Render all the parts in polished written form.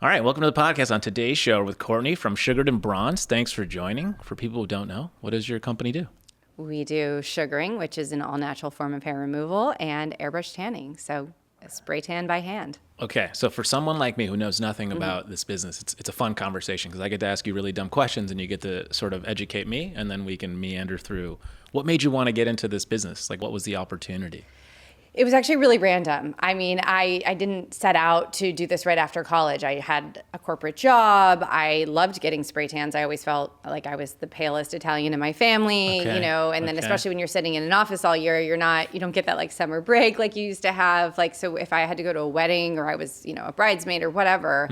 All right, welcome to the podcast. On today's show with Courtney from Sugared and Bronzed. Thanks for joining. For people who don't know, what does your company do? We do sugaring, which is an all-natural form of hair removal, and airbrush tanning, so spray tan by hand. Okay, so for someone like me who knows nothing about this business, it's a fun conversation because I get to ask you really dumb questions and you get to sort of educate me, and then we can meander through. What made you want to get into this business? Like, what was the opportunity? It was actually really random. I mean, I didn't set out to do this right after college. I had a corporate job. I loved getting spray tans. I always felt like I was the palest Italian in my family, Okay. and then especially when you're sitting in an office all year, you don't get that like summer break like you used to have. Like, so if I had to go to a wedding or I was, a bridesmaid or whatever,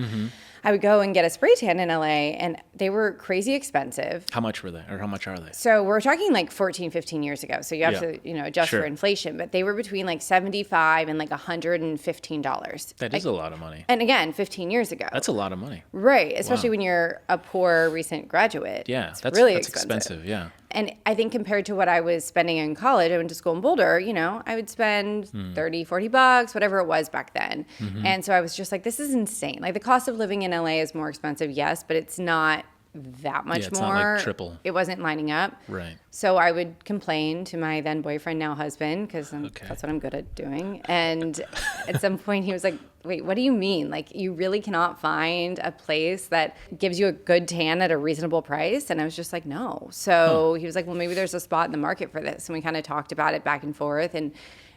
I would go and get a spray tan in LA, and they were crazy expensive. How much were they, or how much are they? So we're talking like 14, 15 years ago. So you have to, adjust for inflation, but they were between like $75 and like $115. That is a lot of money. And again, 15 years ago. That's a lot of money. Right. Especially when you're a poor recent graduate. Yeah, it's that's really expensive. Yeah. And I think compared to what I was spending in college, I went to school in Boulder, I would spend $30, $40, whatever it was back then. And so I was just like, this is insane. Like the cost of living in LA is more expensive, yes, but it's not that much it's more. not like triple. It wasn't lining up. Right. So I would complain to my then boyfriend, now husband, because that's what I'm good at doing. And at some point he was like, wait, what do you mean? Like, you really cannot find a place that gives you a good tan at a reasonable price? And I was just like, no. So he was like, well, maybe there's a spot in the market for this. And we kind of talked about it back and forth. And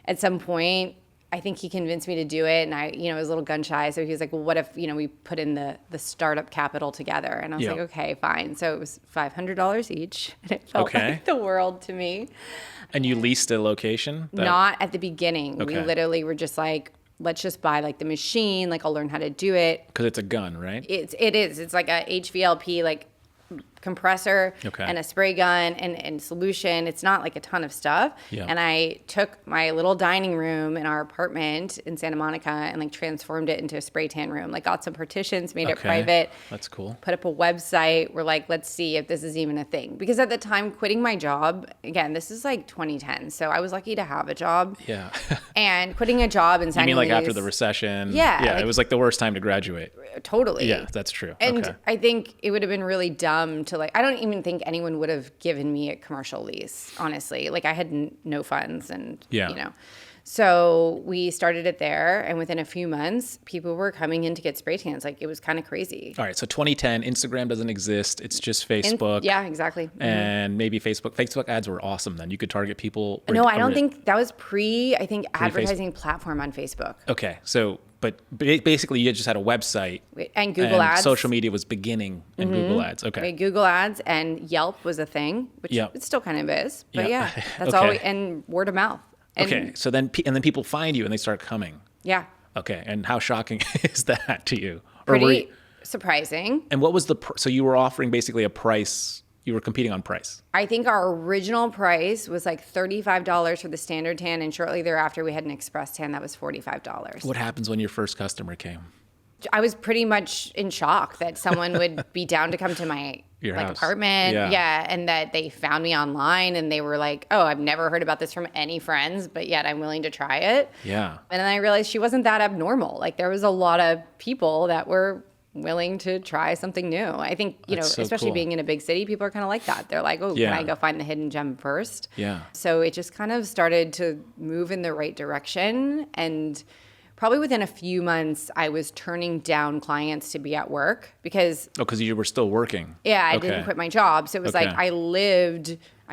at some point, I think he convinced me to do it. And I, was a little gun shy. So he was like, well, what if, we put in the startup capital together? And I was like, okay, fine. So it was $500 each. And it felt like the world to me. And you leased a location? Not at the beginning. Okay. We literally were just like, let's just buy like the machine. Like, I'll learn how to do it. Because it's a gun, right? It is. It's like a HVLP, like compressor and a spray gun and solution. It's not like a ton of stuff. Yeah. And I took my little dining room in our apartment in Santa Monica and like transformed it into a spray tan room. Like got some partitions, made it private. That's cool. Put up a website. We're like, let's see if this is even a thing. Because at the time, quitting my job, again, this is like 2010. So I was lucky to have a job. Yeah. And quitting a job and signing You mean like after the recession? Yeah. Yeah, it was like the worst time to graduate. Totally. Yeah, that's true. And I think it would have been really dumb to I don't even think anyone would have given me a commercial lease, honestly. Like I had no funds and, So we started it there, and within a few months, people were coming in to get spray tans. Like it was kind of crazy. All right, so 2010, Instagram doesn't exist. It's just Facebook. Yeah, exactly. And maybe Facebook. Facebook ads were awesome then. You could target people. No, I don't think that was advertising platform on Facebook. Okay, so but basically you just had a website. And Google Ads. Social media was beginning in Google Ads. Okay. We had Google Ads, and Yelp was a thing, which it still kind of is. But that's all. And word of mouth. And so then people find you and they start coming. Yeah. Okay, and how shocking is that to you? Pretty surprising. And what was so you were offering basically a price, you were competing on price. I think our original price was like $35 for the standard tan, and shortly thereafter we had an express tan that was $45. What happens when your first customer came? I was pretty much in shock that someone would be down to come to my apartment. Yeah. And that they found me online and they were like, oh, I've never heard about this from any friends, but yet I'm willing to try it. Yeah. And then I realized she wasn't that abnormal. Like there was a lot of people that were willing to try something new. I think, especially being in a big city, people are kind of like that. They're like, oh, can I go find the hidden gem first? Yeah. So it just kind of started to move in the right direction. And probably within a few months, I was turning down clients to be at work because... Oh, because you were still working. Yeah, I didn't quit my job. So it was like I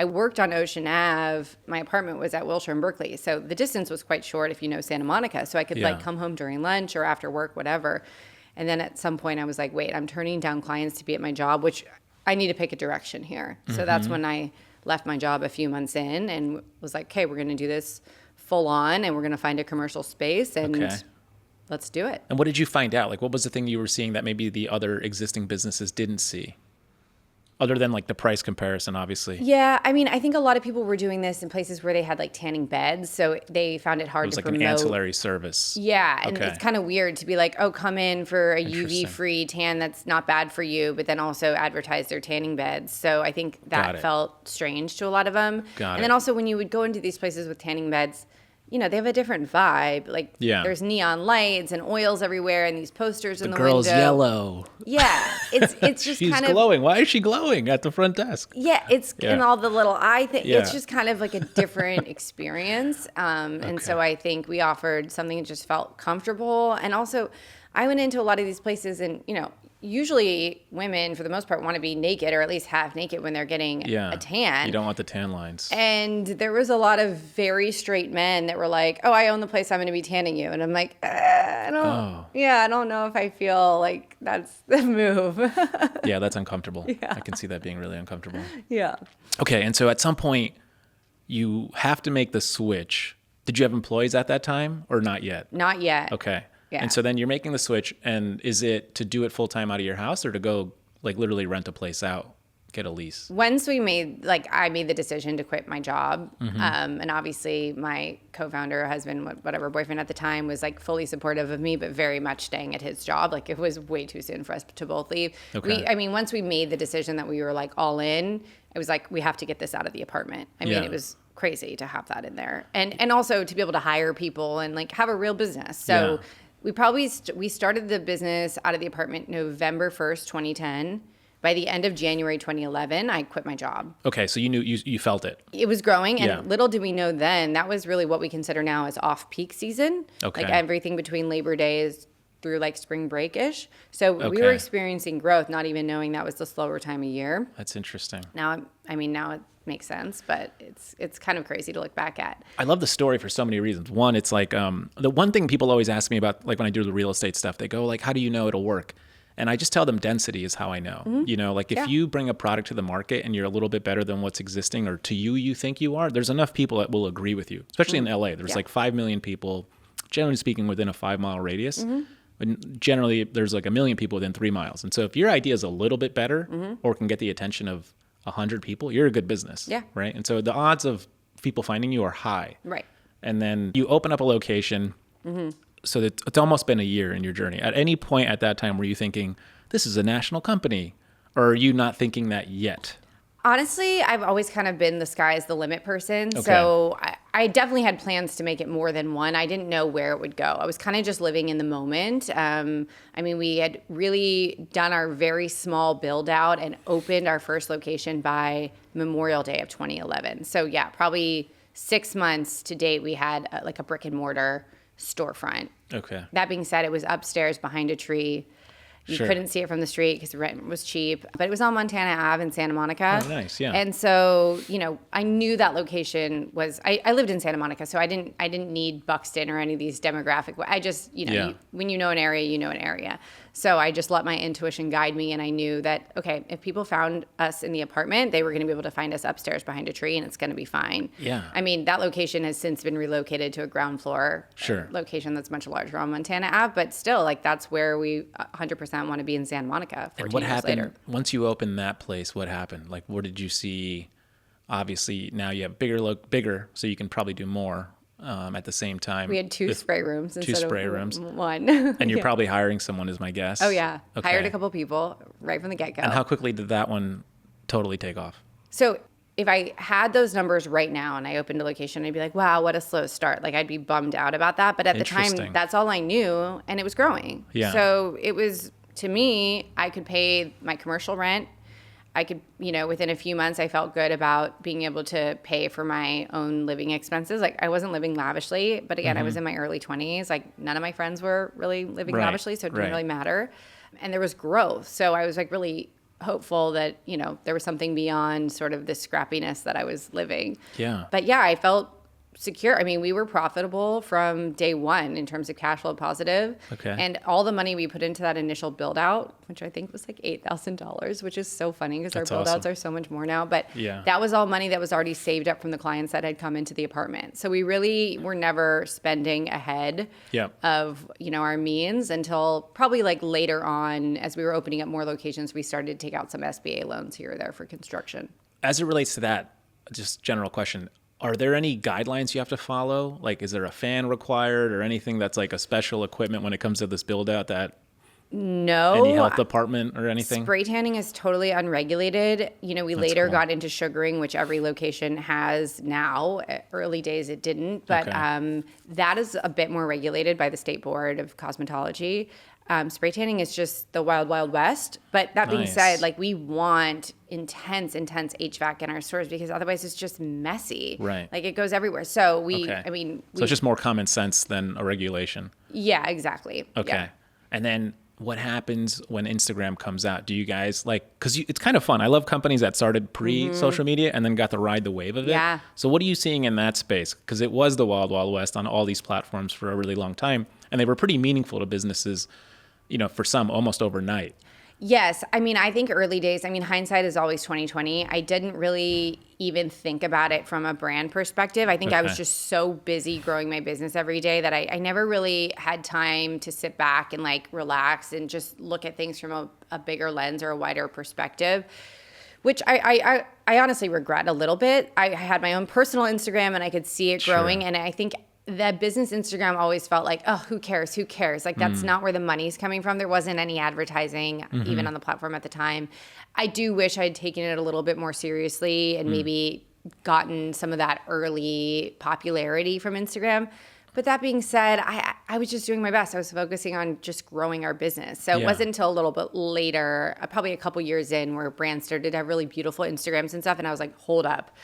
worked on Ocean Ave. My apartment was at Wilshire and Berkeley. So the distance was quite short if you know Santa Monica. So I could come home during lunch or after work, whatever. And then at some point I was like, wait, I'm turning down clients to be at my job, which I need to pick a direction here. So that's when I left my job a few months in and was like, okay, we're going to do this full on and we're going to find a commercial space and let's do it. And what did you find out? Like, what was the thing you were seeing that maybe the other existing businesses didn't see? Other than like the price comparison, obviously. Yeah, I mean, I think a lot of people were doing this in places where they had like tanning beds, so they found it hard to promote. It was like an ancillary service. Yeah, and it's kind of weird to be like, oh, come in for a UV-free tan that's not bad for you, but then also advertise their tanning beds. So I think that felt strange to a lot of them. And then also when you would go into these places with tanning beds, they have a different vibe. Like, Yeah. there's neon lights and oils everywhere and these posters in the girl's window. yellow. Yeah. It's just She's kind of glowing. Why is she glowing at the front desk? Yeah, it's Yeah. in all the little eye thing. Yeah. It's just kind of like a different experience. And so I think we offered something that just felt comfortable. And also, I went into a lot of these places and, usually women, for the most part, want to be naked or at least half naked when they're getting a tan. You don't want the tan lines. And there was a lot of very straight men that were like, "Oh, I own the place. I'm going to be tanning you." And I'm like, I don't know if I feel like that's the move. Yeah, that's uncomfortable. Yeah. I can see that being really uncomfortable. Yeah. Okay, and so at some point, you have to make the switch. Did you have employees at that time or not yet? Not yet. Okay. Yeah. And so then you're making the switch, and is it to do it full time out of your house or to go like literally rent a place out, get a lease? Once I made the decision to quit my job, and obviously my co-founder, husband, whatever, boyfriend at the time was like fully supportive of me, but very much staying at his job. Like, it was way too soon for us to both leave. Okay. Once we made the decision that we were like all in, it was like, we have to get this out of the apartment. It was crazy to have that in there. And also to be able to hire people and like have a real business. So we probably, we started the business out of the apartment November 1st, 2010. By the end of January 2011, I quit my job. Okay, so you knew you felt it. It was growing, and little did we know then, that was really what we consider now as off-peak season. Okay. Like everything between Labor Days through like spring break-ish. So we were experiencing growth, not even knowing that was the slower time of year. That's interesting. Now it makes sense, but it's kind of crazy to look back at. I love the story for so many reasons. One, it's like the one thing people always ask me about, like when I do the real estate stuff, they go like, how do you know it'll work? And I just tell them density is how I know. Like if you bring a product to the market and you're a little bit better than what's existing, or to you think you are, there's enough people that will agree with you, especially in LA. There's like 5 million people, generally speaking, within a 5-mile radius. But generally, there's like 1 million people within 3 miles. And so if your idea is a little bit better or can get the attention of 100 people, you're a good business. Yeah. Right. And so the odds of people finding you are high. Right. And then you open up a location. So that it's almost been a year in your journey. At any point at that time, were you thinking, this is a national company? Or are you not thinking that yet? Honestly, I've always kind of been the sky's the limit person. Okay. So I definitely had plans to make it more than one. I didn't know where it would go. I was kind of just living in the moment. We had really done our very small build out and opened our first location by Memorial Day of 2011. So yeah, probably 6 months to date, we had like a brick and mortar storefront. Okay. That being said, it was upstairs behind a tree. You couldn't see it from the street because the rent was cheap, but it was on Montana Ave in Santa Monica. Oh, nice, yeah. And so, I knew that location was. I lived in Santa Monica, so I didn't need Buxton or any of these demographic. I just, when you know an area, you know an area. So I just let my intuition guide me, and I knew that okay, if people found us in the apartment, they were going to be able to find us upstairs behind a tree, and it's going to be fine. Yeah. That location has since been relocated to a ground floor location that's much larger on Montana Ave, but still, like that's where we 100% want to be in Santa Monica. 14 And what years happened later. once you opened that place? What happened? Like, what did you see? Obviously, now you have bigger, so you can probably do more at the same time. We had two spray rooms instead rooms. of one. And you're probably hiring someone, is my guess. Oh yeah, Okay. hired a couple people right from the get-go. And how quickly did that one totally take off? So if I had those numbers right now and I opened a location, I'd be like, wow, what a slow start. Like I'd be bummed out about that. But at the time, that's all I knew, and it was growing. Yeah. So it was, to me, I could pay my commercial rent. I could, within a few months, I felt good about being able to pay for my own living expenses. Like I wasn't living lavishly, but again, I was in my early 20s. Like none of my friends were really living lavishly, so it didn't really matter. And there was growth. So I was like really hopeful that, there was something beyond sort of this scrappiness that I was living. Yeah. But yeah, I felt secure. We were profitable from day one in terms of cash flow positive. Okay. And all the money we put into that initial build out, which I think was like $8,000, which is so funny because our build outs are so much more now. But that was all money that was already saved up from the clients that had come into the apartment. So we really were never spending ahead of, our means until probably like later on as we were opening up more locations, we started to take out some SBA loans here or there for construction. As it relates to that, just general question. Are there any guidelines you have to follow? Like, is there a fan required or anything that's like a special equipment when it comes to this build out that No. Any health department or anything? Spray tanning is totally unregulated. We That's later cool. got into sugaring, which every location has now. Early days it didn't, but that is a bit more regulated by the State Board of Cosmetology. Spray tanning is just the wild, wild west. But that being said, like, we want intense HVAC in our stores because otherwise it's just messy. Right. Like, it goes everywhere. So So it's just more common sense than a regulation. Yeah, exactly. Okay. Yeah. And then what happens when Instagram comes out? Do you guys because it's kind of fun. I love companies that started pre-social media and then got to ride the wave of it. Yeah. So what are you seeing in that space? Because it was the wild, wild west on all these platforms for a really long time. And they were pretty meaningful to businesses, for some almost overnight. Yes. I think early days, hindsight is always 2020. I didn't really even think about it from a brand perspective. I think I was just so busy growing my business every day that I never really had time to sit back and relax and just look at things from a bigger lens or a wider perspective, which I honestly regret a little bit. I had my own personal Instagram and I could see it growing. Sure. And I think that business Instagram always felt like, oh, who cares? Like, that's not where the money's coming from. There wasn't any advertising even on the platform at the time. I do wish I'd taken it a little bit more seriously and maybe gotten some of that early popularity from Instagram. But that being said, I was just doing my best. I was focusing on just growing our business. So it wasn't until a little bit later, probably a couple years in, where brands started to have really beautiful Instagrams and stuff. And I was like, hold up.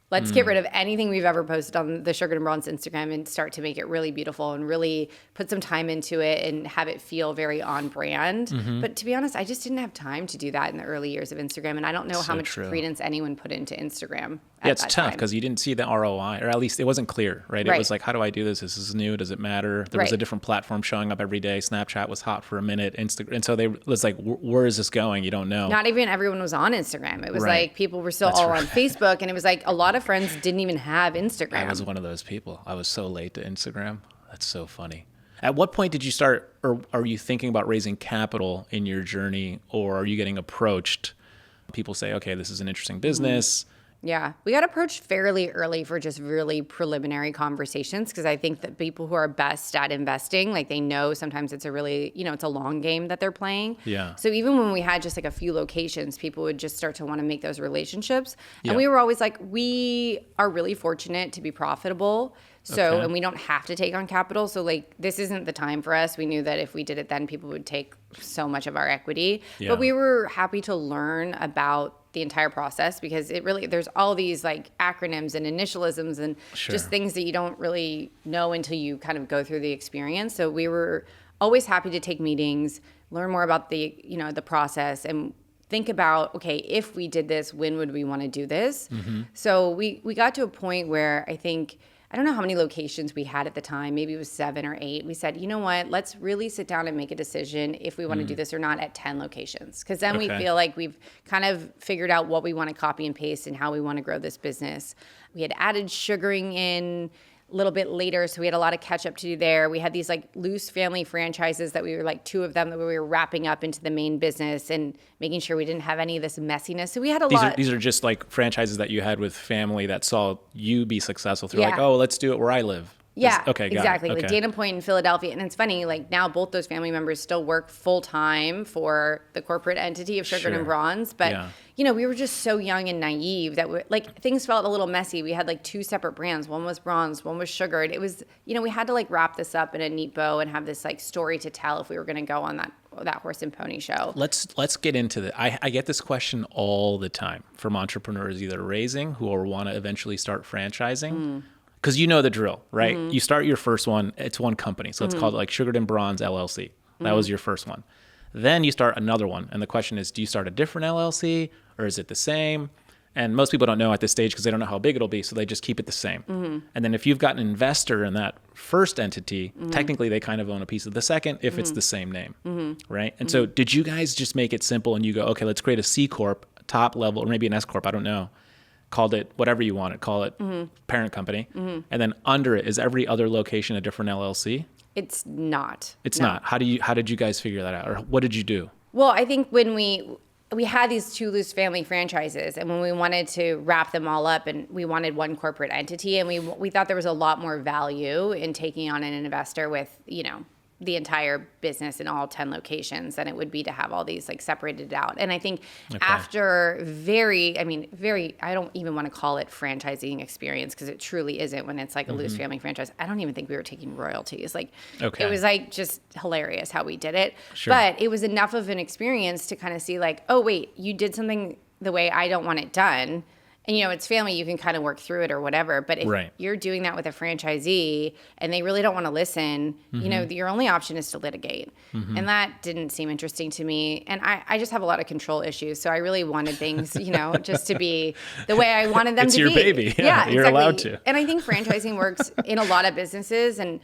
Let's get rid of anything we've ever posted on the Sugar and Bronze Instagram and start to make it really beautiful and really put some time into it and have it feel very on brand. But to be honest, I just didn't have time to do that in the early years of Instagram. And I don't know how much credence anyone put into Instagram. Yeah, it's tough because you didn't see the ROI, or at least it wasn't clear, right? It was like, how do I do this? This is new. Does it matter? There was a different platform showing up every day. Snapchat was hot for a minute. Instagram, and so they was like, where is this going? You don't know. Not even everyone was on Instagram. It was like people were still on Facebook, and it was like a lot of friends didn't even have Instagram. I was one of those people. I was so late to Instagram. That's so funny. At what point did you start, or are you thinking about raising capital in your journey, or are you getting approached? People say, okay, this is an interesting business. Yeah, we got approached fairly early for just really preliminary conversations because I think that people who are best at investing, they know sometimes it's a really, it's a long game that they're playing. Yeah. So even when we had just a few locations, people would just start to want to make those relationships. And we were always like, we are really fortunate to be profitable. So, and we don't have to take on capital. So this isn't the time for us. We knew that if we did it then, people would take so much of our equity. Yeah. But we were happy to learn about the entire process because there's all these acronyms and initialisms and just things that you don't really know until you kind of go through the experience. So we were always happy to take meetings, learn more about the process, and think about, okay, if we did this, when would we want to do this? So we got to a point where I don't know how many locations we had at the time. Maybe it was 7 or 8. We said, you know what? Let's really sit down and make a decision if we want to do this or not at 10 locations. Because then we feel like we've kind of figured out what we want to copy and paste and how we want to grow this business. We had added sugaring in a little bit later, so we had a lot of catch up to do there. We had these loose family franchises that we were 2 of them that we were wrapping up into the main business and making sure we didn't have any of this messiness. So we had a lot. These are just franchises that you had with family that saw you be successful through let's do it where I live. Yeah, okay, exactly. Okay. Dana Point in Philadelphia. And it's funny, now both those family members still work full time for the corporate entity of Sugar and Bronze. But, we were just so young and naive that things felt a little messy. We had 2 separate brands. One was bronze, one was sugared. It was, we had to wrap this up in a neat bow and have this story to tell if we were going to go on that horse and pony show. Let's get into that. I get this question all the time from entrepreneurs either raising who or want to eventually start franchising. Because you know the drill, right? You start your first one, it's one company. So it's called Sugared and Bronze LLC. That was your first one. Then you start another one. And the question is, do you start a different LLC or is it the same? And most people don't know at this stage because they don't know how big it'll be. So they just keep it the same. And then if you've got an investor in that first entity, technically they kind of own a piece of the second if it's the same name, right? And so did you guys just make it simple and you go, okay, let's create a C Corp, top level, or maybe an S Corp, I don't know. Called it whatever you want it. Call it parent company. And then under it, is every other location a different LLC? It's not. It's not. How did you guys figure that out? Or what did you do? Well, I think when we had these 2 loose family franchises, and when we wanted to wrap them all up and we wanted one corporate entity, and we thought there was a lot more value in taking on an investor with, the entire business in all 10 locations than it would be to have all these like separated out. And I think after I don't even want to call it franchising experience because it truly isn't when it's like a loose family franchise. I don't even think we were taking royalties. Like it was like just hilarious how we did it. Sure. But it was enough of an experience to kind of see like, oh wait, you did something the way I don't want it done. And, it's family, you can kind of work through it or whatever. But if you're doing that with a franchisee and they really don't want to listen, your only option is to litigate. And that didn't seem interesting to me. And I just have a lot of control issues. So I really wanted things, just to be the way I wanted them to be. It's your baby. Yeah, you're allowed to. And I think franchising works in a lot of businesses. And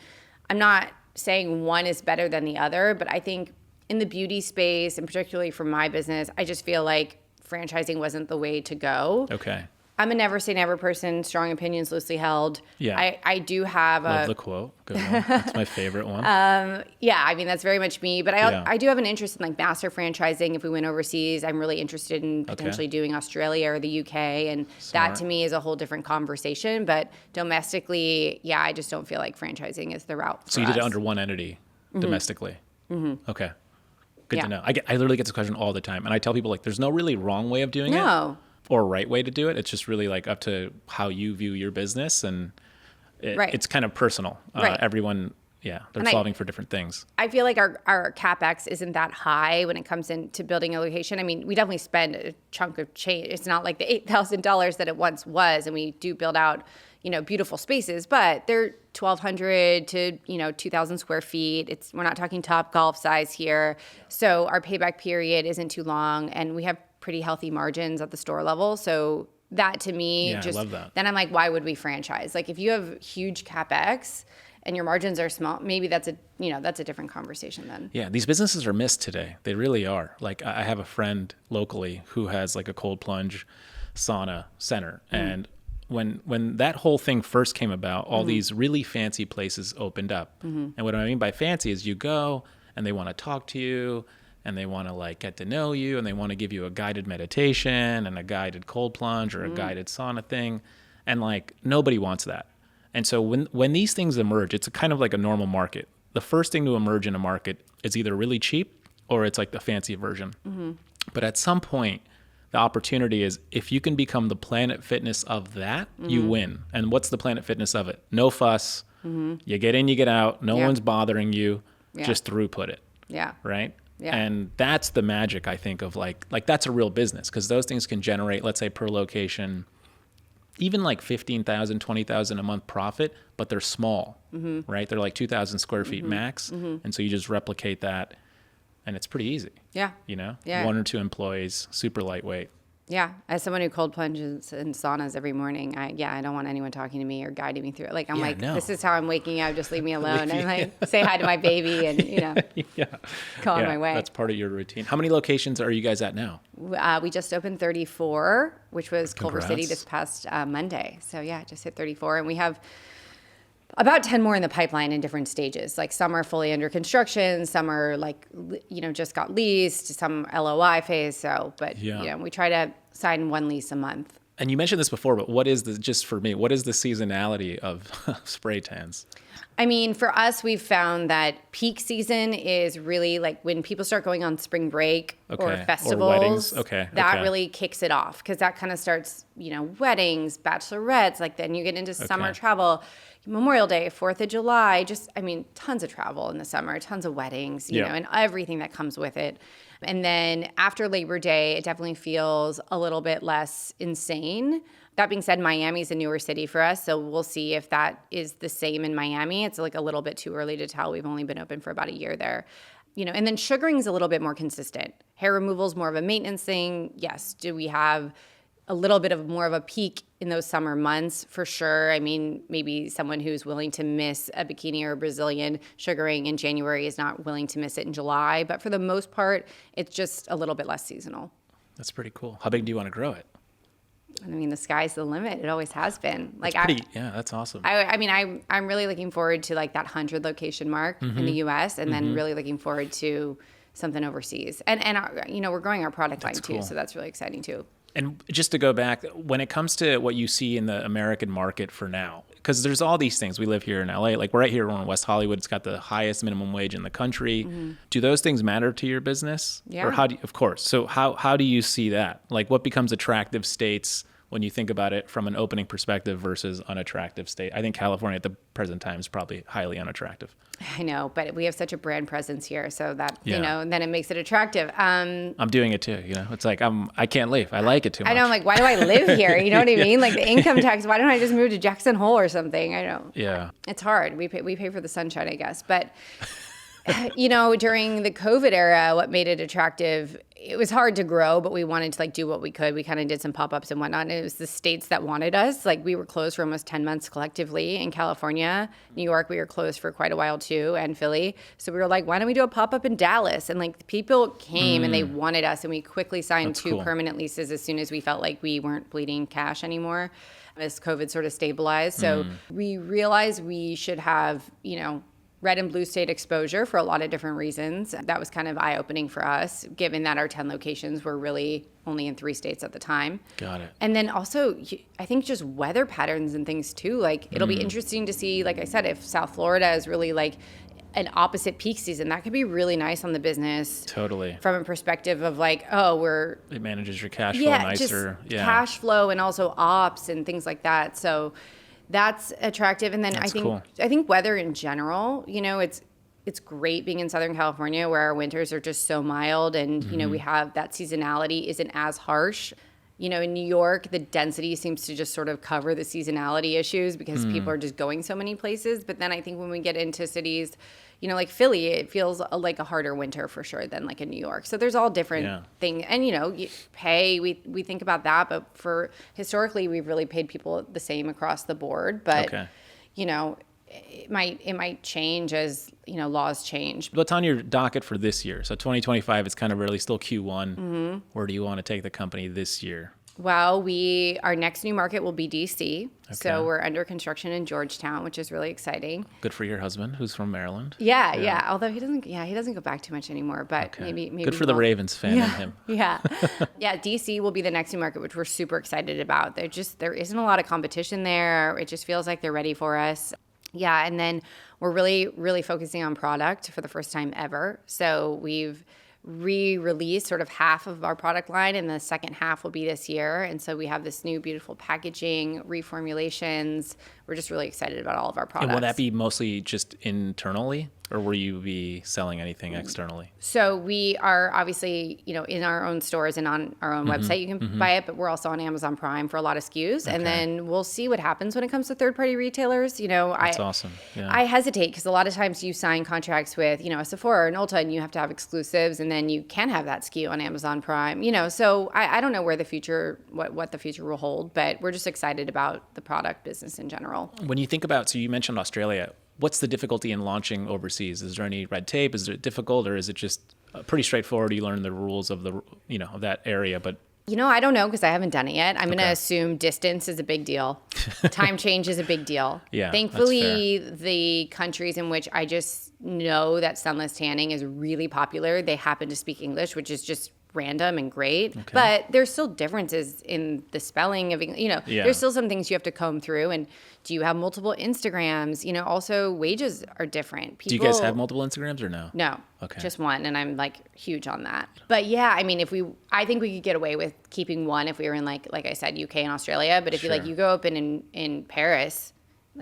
I'm not saying one is better than the other. But I think in the beauty space, and particularly for my business, I just feel like franchising wasn't the way to go. Okay. I'm a never say never person, strong opinions loosely held. Yeah. I do have Love the quote. Good one. That's my favorite one. That's very much me. But I do have an interest in like master franchising. If we went overseas, I'm really interested in potentially doing Australia or the UK. And that to me is a whole different conversation. But domestically, I just don't feel like franchising is the route for So you did us. it under one entity domestically? Okay. Good to know. I literally get this question all the time. And I tell people like there's no really wrong way of doing it. Or right way to do it. It's just really like up to how you view your business, and it's kind of personal. Everyone, they're solving for different things. I feel like our CapEx isn't that high when it comes into building a location. I mean, we definitely spend a chunk of change. It's not like the $8,000 that it once was, and we do build out, beautiful spaces, but they're 1,200 to 2,000 square feet. We're not talking Top Golf size here, so our payback period isn't too long, and we have pretty healthy margins at the store level. So that to me, I love that. Then I'm like, why would we franchise? Like if you have huge CapEx and your margins are small, maybe that's a different conversation then. Yeah, these businesses are missed today. They really are. Like I have a friend locally who has like a cold plunge sauna center. And when that whole thing first came about, all these really fancy places opened up. And what I mean by fancy is you go and they want to talk to you, and they want to like get to know you, and they want to give you a guided meditation and a guided cold plunge or a guided sauna thing. And like nobody wants that. And so when these things emerge, it's kind of like a normal market. The first thing to emerge in a market is either really cheap or it's like the fancy version. But at some point, the opportunity is if you can become the Planet Fitness of that, you win. And what's the Planet Fitness of it? No fuss. You get in, you get out. No one's bothering you. Just throughput it. Yeah. Right? Yeah. And that's the magic, I think, of like that's a real business, because those things can generate, let's say per location, even like 15,000, 20,000 a month profit, but they're small, right? They're like 2,000 square feet max. And so you just replicate that and it's pretty easy. Yeah. One or two employees, super lightweight. Yeah. As someone who cold plunges in saunas every morning, I don't want anyone talking to me or guiding me through it. Like, I'm this is how I'm waking up. Just leave me alone. And like say hi to my baby and, go on my way. That's part of your routine. How many locations are you guys at now? We just opened 34, which was Congrats. Culver City this past Monday. So just hit 34. And we have about 10 more in the pipeline in different stages. Like some are fully under construction, some are like, just got leased, some LOI phase. So, but we try to sign one lease a month. And you mentioned this before, but what is just for me, what is the seasonality of spray tans? I mean, for us, we've found that peak season is really like when people start going on spring break or festivals. Or weddings. That really kicks it off, because that kind of starts, weddings, bachelorettes, like then you get into summer travel, Memorial Day, 4th of July, tons of travel in the summer, tons of weddings, you know, and everything that comes with it. And then after Labor Day, it definitely feels a little bit less insane. That being said, Miami's a newer city for us, so we'll see if that is the same in Miami. It's like a little bit too early to tell. We've only been open for about a year there. And then sugaring's a little bit more consistent. Hair removal's more of a maintenance thing. Yes. Do we have a little bit of more of a peak in those summer months? For sure. I mean, maybe someone who's willing to miss a bikini or a Brazilian sugaring in January is not willing to miss it in July. But for the most part, it's just a little bit less seasonal. That's pretty cool. How big do you want to grow it? I mean, the sky's the limit. It always has been. Like, that's awesome. I'm really looking forward to like that 100 location mark in the U.S. and then really looking forward to something overseas. And we're growing our product line too, so that's really exciting too. And just to go back, when it comes to what you see in the American market for now, because there's all these things. We live here in LA, like we're right here in West Hollywood. It's got the highest minimum wage in the country. Do those things matter to your business? Yeah. Or how do you, of course. So how do you see that? Like what becomes attractive states when you think about it from an opening perspective versus unattractive state? I think California at the present time is probably highly unattractive. I know, but we have such a brand presence here, so that, then it makes it attractive. I'm doing it too, It's like I can't leave. I like it too much. I know, I'm like, why do I live here? You know what I mean? Like the income tax, why don't I just move to Jackson Hole or something? I don't. Yeah. It's hard. We pay for the sunshine, I guess. But during the COVID era, what made it attractive, it was hard to grow, but we wanted to like do what we could. We kind of did some pop-ups and whatnot. And it was the states that wanted us. Like we were closed for almost 10 months collectively in California. New York, we were closed for quite a while too, and Philly. So we were like, why don't we do a pop-up in Dallas? And like people came and they wanted us, and we quickly signed two permanent leases as soon as we felt like we weren't bleeding cash anymore as COVID sort of stabilized. So we realized we should have, red and blue state exposure for a lot of different reasons. That was kind of eye-opening for us, given that our 10 locations were really only in 3 states at the time. Got it. And then also, I think just weather patterns and things too. Like it'll be interesting to see, like I said, if South Florida is really like an opposite peak season, that could be really nice on the business. Totally. From a perspective of like, it manages your cash flow nicer. Just cash flow and also ops and things like that. So that's attractive. And then I think weather in general, it's great being in Southern California where our winters are just so mild and, we have that seasonality isn't as harsh. In New York, the density seems to just sort of cover the seasonality issues because people are just going so many places. But then I think when we get into cities, like Philly, it feels like a harder winter for sure than like in New York. So there's all different things. And, pay, we think about that. But historically, we've really paid people the same across the board. But, it might change as, laws change. What's on your docket for this year? So 2025 is kind of really still Q1. Where do you want to take the company this year? Well, our next new market will be DC. Okay. So we're under construction in Georgetown, which is really exciting. Good for your husband, who's from Maryland. Yeah. Although he doesn't go back too much anymore, but maybe good for the Ravens fan in him. Yeah. DC will be the next new market, which we're super excited about. There isn't a lot of competition there. It just feels like they're ready for us. Yeah, and then we're really, really focusing on product for the first time ever. So we've re-released sort of half of our product line, and the second half will be this year. And so we have this new beautiful packaging, reformulations. We're just really excited about all of our products. And will that be mostly just internally, or will you be selling anything externally? So we are obviously, in our own stores and on our own website, you can buy it, but we're also on Amazon Prime for a lot of SKUs. Okay. And then we'll see what happens when it comes to third-party retailers. That's awesome. Yeah. I hesitate because a lot of times you sign contracts with, a Sephora or an Ulta, and you have to have exclusives, and then you can have that SKU on Amazon Prime. So I don't know where the future, what the future will hold, but we're just excited about the product business in general. When you think about, so you mentioned Australia, what's the difficulty in launching overseas? Is there any red tape? Is it difficult, or is it just pretty straightforward? You learn the rules of of that area, but I don't know because I haven't done it yet. I'm going to assume distance is a big deal. Time change is a big deal. Yeah, thankfully, the countries in which I just know that sunless tanning is really popular, they happen to speak English, which is just random and great. Okay. But there's still differences in the spelling of, there's still some things you have to comb through. And do you have multiple Instagrams? Also wages are different. Do you guys have multiple Instagrams or no? No. Okay. Just one. And I'm like huge on that. But yeah, I mean, I think we could get away with keeping one if we were in like I said, UK and Australia. But if you go open in Paris,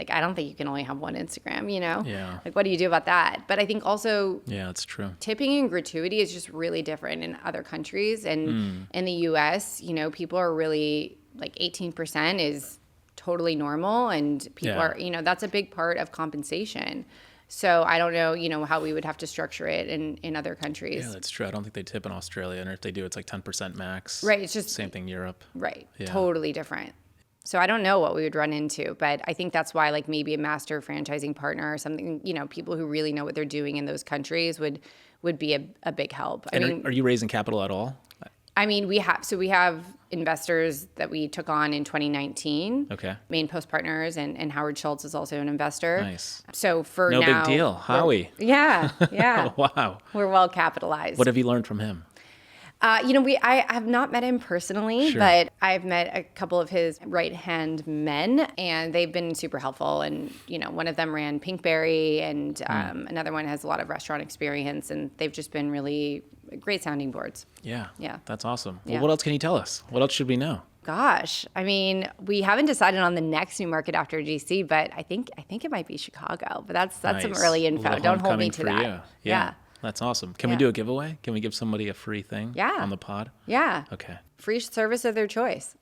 I don't think you can only have one Instagram, Yeah. What do you do about that? But I think also that's true. Tipping and gratuity is just really different in other countries. And in the US, people are really 18% is totally normal, and people are, that's a big part of compensation. So I don't know, how we would have to structure it in other countries. Yeah, that's true. I don't think they tip in Australia, and if they do, it's 10% max. Right. It's just same thing Europe. Right. Yeah. Totally different. So I don't know what we would run into, but I think that's why maybe a master franchising partner or something, people who really know what they're doing in those countries would be a big help. And are you raising capital at all? I mean, we have investors that we took on in 2019. Okay. Main Post Partners, and Howard Schultz is also an investor. Nice. So for no now, big deal. Howie. Yeah. Wow. We're well capitalized. What have you learned from him? I have not met him personally, Sure. but I've met a couple of his right-hand men, and they've been super helpful. And, one of them ran Pinkberry, and another one has a lot of restaurant experience, and they've just been really great sounding boards. Yeah. Yeah. That's awesome. Well, Yeah. what else can you tell us? What else should we know? Gosh, we haven't decided on the next new market after DC, but I think it might be Chicago. But that's some Nice. early A info. little Don't hold me homecoming to for that. you. Yeah. That's awesome. Can we do a giveaway? Can we give somebody a free thing on the pod? Yeah. Okay. Free service of their choice.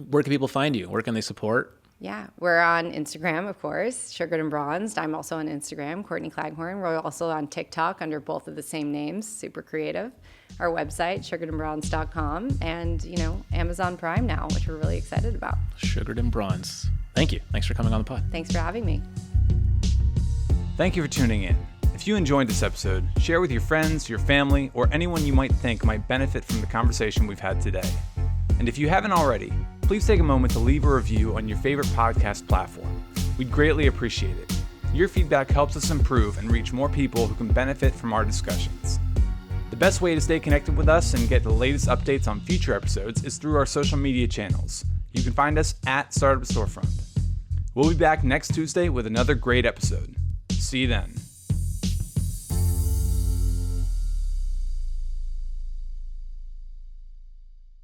Where can people find you? Where can they support? Yeah, we're on Instagram, of course, Sugared and Bronzed. I'm also on Instagram, Courtney Claghorn. We're also on TikTok under both of the same names, super creative. Our website, sugaredandbronzed.com, and, Amazon Prime now, which we're really excited about. Sugared and Bronze. Thank you. Thanks for coming on the pod. Thanks for having me. Thank you for tuning in. If you enjoyed this episode, share with your friends, your family, or anyone you might think might benefit from the conversation we've had today. And if you haven't already, please take a moment to leave a review on your favorite podcast platform. We'd greatly appreciate it. Your feedback helps us improve and reach more people who can benefit from our discussions. The best way to stay connected with us and get the latest updates on future episodes is through our social media channels. You can find us at Startup Storefront. We'll be back next Tuesday with another great episode. See you then.